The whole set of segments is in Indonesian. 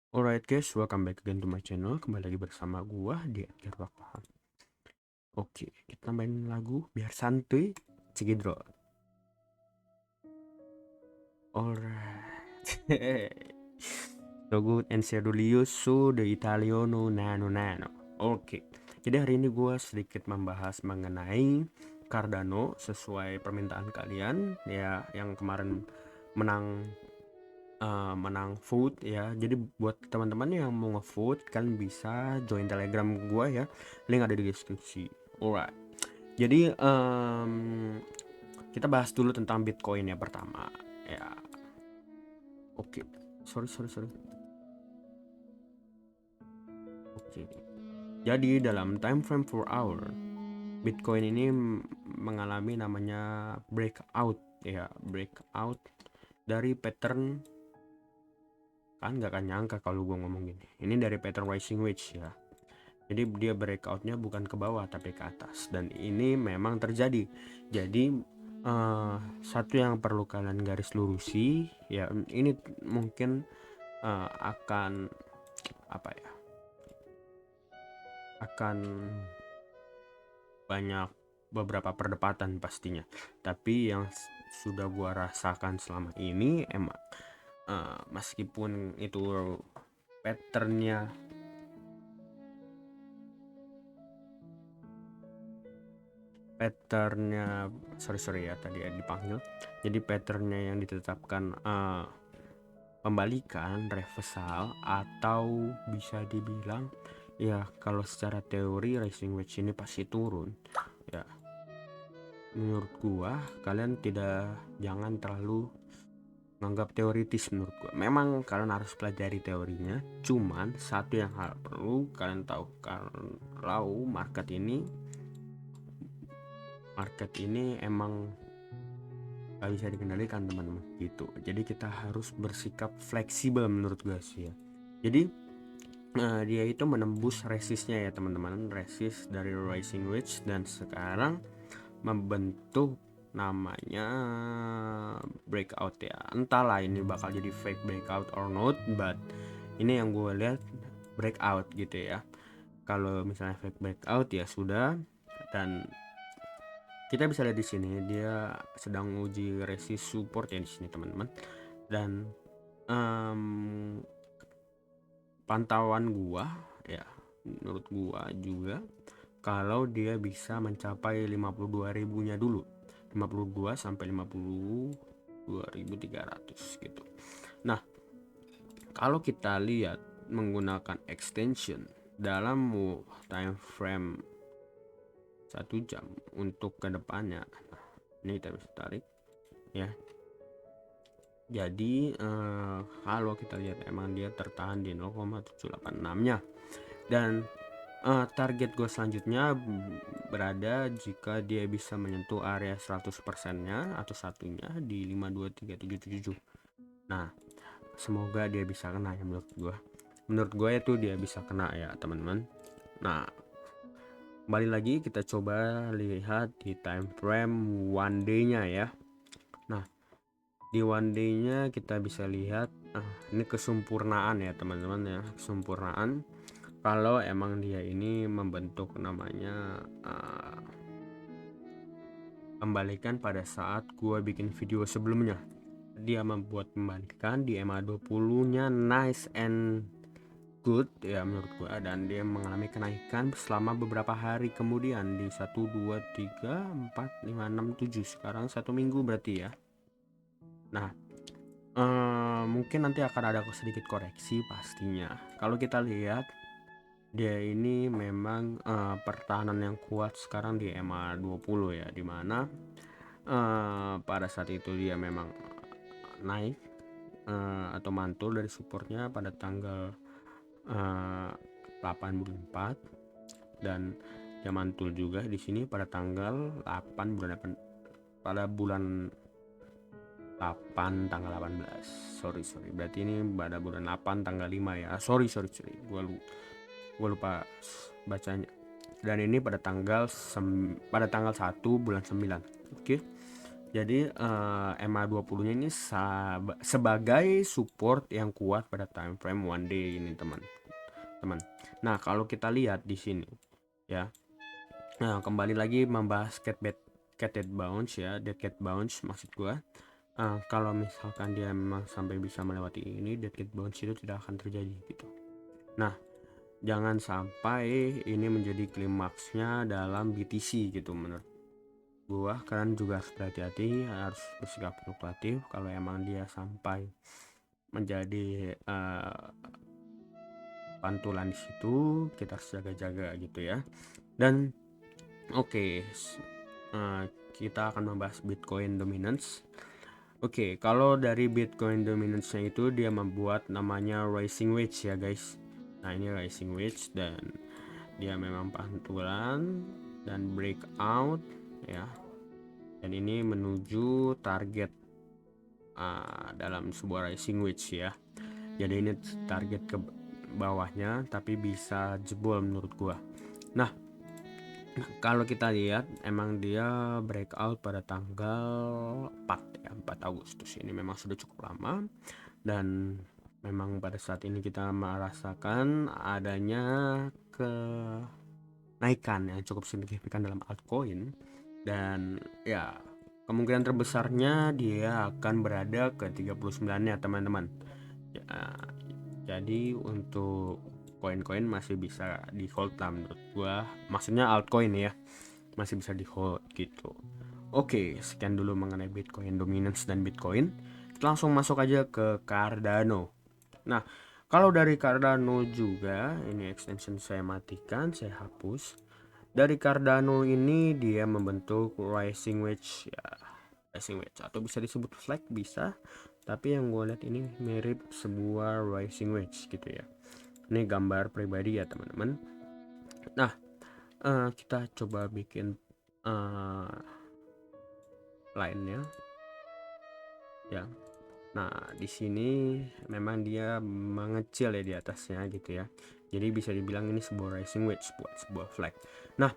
Alright guys, welcome back again to my channel. Kembali lagi bersama gua di Edgar Paham. Oke, kita main lagu biar santuy, Cigidro. Alright. So good and sedulius su de Italiano nano nano. Oke, jadi hari ini gua sedikit membahas mengenai Cardano sesuai permintaan kalian ya, yang kemarin menang vote ya. Jadi buat teman-teman yang mau ngevote kan bisa join Telegram gua ya, link ada di deskripsi. Alright, jadi kita bahas dulu tentang Bitcoin ya pertama ya. Oke, sorry. Oke, jadi dalam time frame 4 hour Bitcoin ini mengalami namanya breakout ya, breakout dari pattern. Kan nggak akan nyangka kalau gue ngomong gini. Ini dari pattern rising wedge ya. Jadi dia breakoutnya bukan ke bawah tapi ke atas. Dan ini memang terjadi. Jadi satu yang perlu kalian garis lurusi ya, ini mungkin akan apa ya? Akan banyak beberapa perdebatan pastinya. Tapi yang sudah gue rasakan selama ini emang meskipun itu patternnya sorry ya tadi dipanggil. Jadi patternnya yang ditetapkan pembalikan reversal, atau bisa dibilang ya kalau secara teori rising wedge ini pasti turun ya. Menurut gua kalian jangan terlalu menganggap teoritis. Menurut gua memang kalian harus pelajari teorinya, cuman satu yang perlu kalian tahu, kalau market ini emang gak bisa dikendalikan teman-teman gitu. Jadi kita harus bersikap fleksibel menurut gue sih ya. Jadi dia itu menembus resistnya ya teman-teman, resist dari rising wedge, dan sekarang membentuk namanya breakout ya. Entahlah ini bakal jadi fake breakout or not, but ini yang gue lihat breakout gitu ya. Kalau misalnya fake breakout ya sudah. Dan kita bisa lihat di sini dia sedang uji resist support ya di sini teman-teman. Dan pantauan gua ya, menurut gua juga kalau dia bisa mencapai 52.000-nya dulu, 52 sampai 52.300 gitu. Nah, kalau kita lihat menggunakan extension dalam time frame 1 jam untuk kedepannya, ini kita bisa tarik ya. Jadi kalau kita lihat emang dia tertahan di 0,786-nya, dan target gue selanjutnya berada jika dia bisa menyentuh area 100%-nya atau satunya di 52377. Nah, semoga dia bisa kena ya. Menurut gue itu dia bisa kena ya teman-teman. Nah, kembali lagi kita coba lihat di time frame one day-nya ya. Nah, di one day-nya kita bisa lihat ini kesempurnaan ya teman-teman ya, kesempurnaan kalau emang dia ini membentuk namanya pembalikan. Pada saat gua bikin video sebelumnya dia membuat pembalikan di MA20-nya nice and good ya menurut gua, dan dia mengalami kenaikan selama beberapa hari kemudian di 1 2 3 4 5 6 7, sekarang 1 minggu berarti ya. Nah, mungkin nanti akan ada sedikit koreksi pastinya. Kalau kita lihat dia ini memang pertahanan yang kuat sekarang di MA20 ya, dimana pada saat itu dia memang naik atau mantul dari supportnya pada tanggal 8 bulan 4, dan dia mantul juga di sini pada tanggal 8 bulan 8 pada bulan 8 tanggal 18. Sorry berarti ini pada bulan 8 tanggal 5 ya. Sorry gua lupa bacanya. Dan ini pada tanggal 1 bulan 9. Oke. Jadi MA20 nya ini sebagai support yang kuat pada time frame one day ini teman-teman. Nah kalau kita lihat di sini ya, nah kembali lagi membahas cat dead bounce ya, dead cat bounce maksud gua. Kalau misalkan dia memang sampai bisa melewati ini, dead cat bounce itu tidak akan terjadi gitu. Nah jangan sampai ini menjadi klimaksnya dalam BTC gitu menurut gua. Kalian juga harus berhati-hati, harus bersikap fluktuatif. Kalau emang dia sampai menjadi pantulan di situ, kita harus jaga-jaga gitu ya. Dan oke, kita akan membahas Bitcoin dominance. Oke, kalau dari Bitcoin dominance-nya itu dia membuat namanya rising wedge ya guys. Nah ini rising wedge dan dia memang pantulan dan breakout ya, dan ini menuju target dalam sebuah rising wedge ya. Jadi ini target ke bawahnya tapi bisa jebol menurut gua. Nah kalau kita lihat emang dia breakout pada tanggal 4 ya, 4 Agustus ini memang sudah cukup lama, dan memang pada saat ini kita merasakan adanya kenaikan yang cukup signifikan dalam altcoin, dan ya kemungkinan terbesarnya dia akan berada ke 39 ya teman-teman ya, jadi untuk koin-koin masih bisa di hold lah menurut gua, maksudnya altcoin ya masih bisa di hold gitu. Oke, sekian dulu mengenai Bitcoin dominance dan Bitcoin. Kita langsung masuk aja ke Cardano. Nah kalau dari Cardano juga, ini extension saya matikan, saya hapus. Dari Cardano ini dia membentuk rising wedge ya, rising wedge atau bisa disebut flag bisa, tapi yang gue lihat ini mirip sebuah rising wedge gitu ya. Ini gambar pribadi ya teman-teman. Nah kita coba bikin lainnya ya. Nah di sini memang dia mengecil ya di atasnya gitu ya, jadi bisa dibilang ini sebuah rising wedge buat sebuah flag. Nah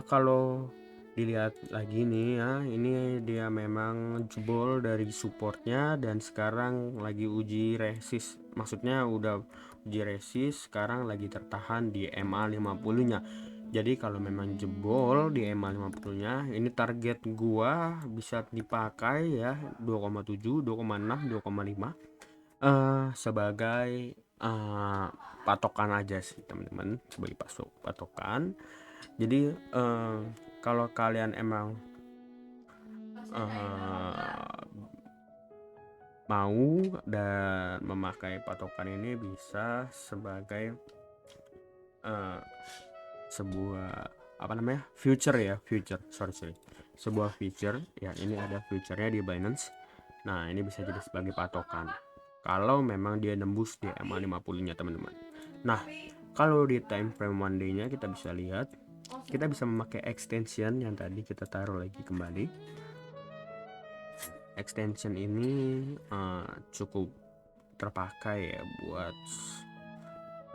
kalau dilihat lagi nih ya, ini dia memang jebol dari supportnya dan sekarang lagi uji resist, maksudnya udah uji resist, sekarang lagi tertahan di MA50 nya. Jadi kalau memang jebol di MA50 nya, ini target gua bisa dipakai ya 2,7, 2,6, 2,5 sebagai patokan aja sih teman-teman, sebagai patokan. Jadi kalau kalian emang mau dan memakai patokan ini, bisa sebagai sebuah apa namanya, future ya, sorry sebuah future ya. Ini ada future-nya di Binance. Nah ini bisa jadi sebagai patokan kalau memang dia nembus di MA50 nya teman-teman. Nah kalau di time frame one day nya kita bisa lihat, kita bisa memakai extension yang tadi kita taruh lagi kembali. Extension ini cukup terpakai ya buat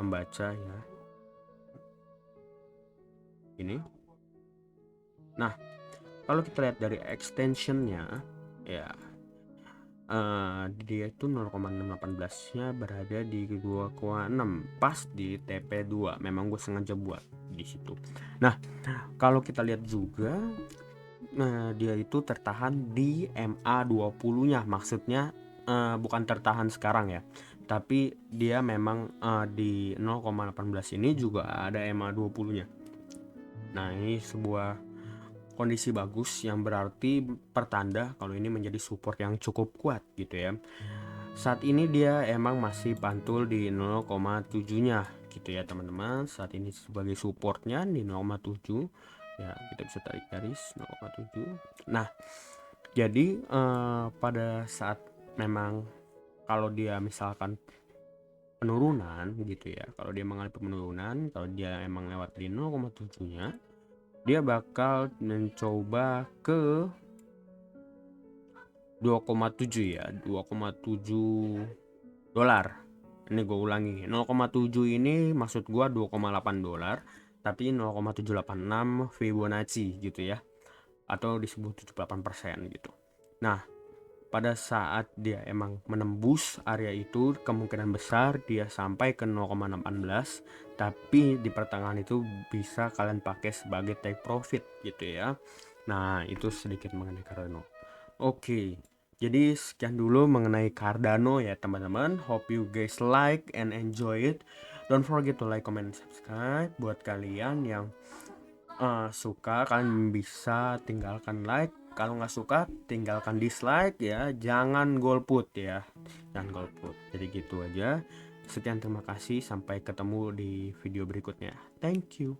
membaca ya ini. Nah kalau kita lihat dari extensionnya ya, dia itu 0,618 nya berada di 2,6 pas di TP2. Memang gue sengaja buat di situ. Nah kalau kita lihat juga, dia itu tertahan di MA20 nya, maksudnya bukan tertahan sekarang ya, tapi dia memang di 0,18 ini juga ada MA20 nya. Nah ini sebuah kondisi bagus yang berarti pertanda kalau ini menjadi support yang cukup kuat gitu ya. Saat ini dia emang masih pantul di 0,7 nya gitu ya teman-teman. Saat ini sebagai supportnya di 0,7 ya, kita bisa tarik garis 0,7. Nah jadi pada saat memang kalau dia misalkan penurunan gitu ya, kalau dia mengalami penurunan, kalau dia emang lewat di 0,7 nya, dia bakal mencoba ke 2,7 ya, 2,7 dolar. Ini gue ulangi, 0,7 ini maksud gue 2,8 dolar, tapi 0,786 Fibonacci gitu ya. atau disebut 78% gitu. Nah, pada saat dia emang menembus area itu, kemungkinan besar dia sampai ke 0,18, tapi di pertengahan itu bisa kalian pakai sebagai take profit gitu ya. Nah, itu sedikit mengenai Cardano. Oke, jadi sekian dulu mengenai Cardano ya teman-teman. Hope you guys like and enjoy it. Don't forget to like, comment, and subscribe. Buat kalian yang suka, kalian bisa tinggalkan like. Kalau nggak suka, tinggalkan dislike ya. Jangan golput ya. Jangan golput. Jadi gitu aja. Sekian, terima kasih. Sampai ketemu di video berikutnya. Thank you.